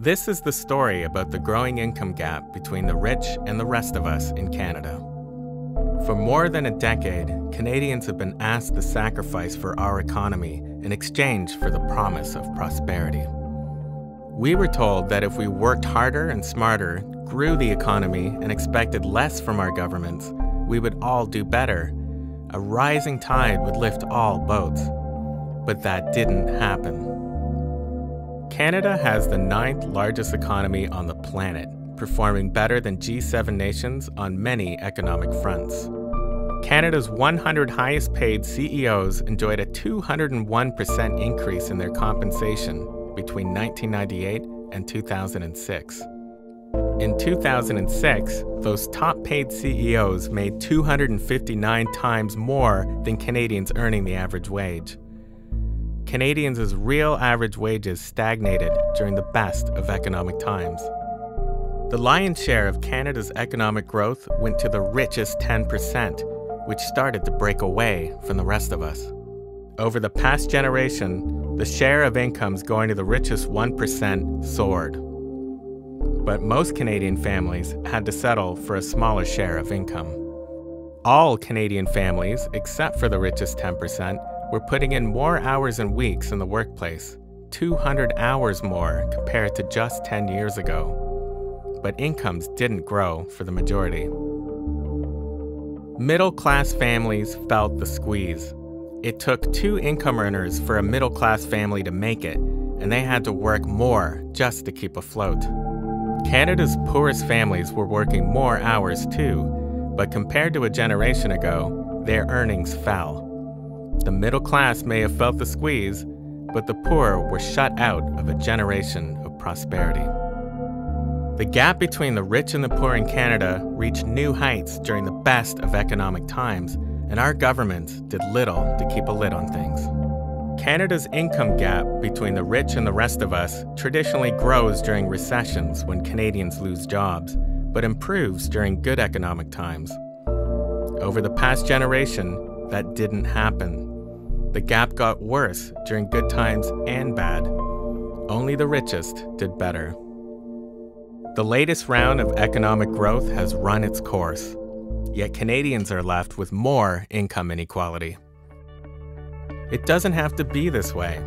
This is the story about the growing income gap between the rich and the rest of us in Canada. For more than a decade, Canadians have been asked to sacrifice for our economy in exchange for the promise of prosperity. We were told that if we worked harder and smarter, grew the economy, and expected less from our governments, we would all do better. A rising tide would lift all boats. But that didn't happen. Canada has the 9th largest economy on the planet, performing better than G7 nations on many economic fronts. Canada's 100 highest paid CEOs enjoyed a 201% increase in their compensation between 1998 and 2006. In 2006, those top paid CEOs made 259 times more than Canadians earning the average wage. Canadians' real average wages stagnated during the best of economic times. The lion's share of Canada's economic growth went to the richest 10%, which started to break away from the rest of us. Over the past generation, the share of incomes going to the richest 1% soared. But most Canadian families had to settle for a smaller share of income. All Canadian families, except for the richest 10%, were putting in more hours and weeks in the workplace, 200 hours more compared to just 10 years ago. But incomes didn't grow for the majority. Middle-class families felt the squeeze. It took 2 income earners for a middle-class family to make it, and they had to work more just to keep afloat. Canada's poorest families were working more hours too, but compared to a generation ago, their earnings fell. The middle class may have felt the squeeze, but the poor were shut out of a generation of prosperity. The gap between the rich and the poor in Canada reached new heights during the best of economic times, and our government did little to keep a lid on things. Canada's income gap between the rich and the rest of us traditionally grows during recessions when Canadians lose jobs, but improves during good economic times. Over the past generation, that didn't happen. The gap got worse during good times and bad. Only the richest did better. The latest round of economic growth has run its course, yet Canadians are left with more income inequality. It doesn't have to be this way.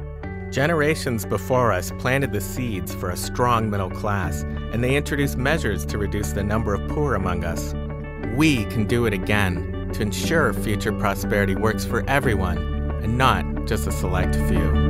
Generations before us planted the seeds for a strong middle class, and they introduced measures to reduce the number of poor among us. We can do it again to ensure future prosperity works for everyone and not just a select few.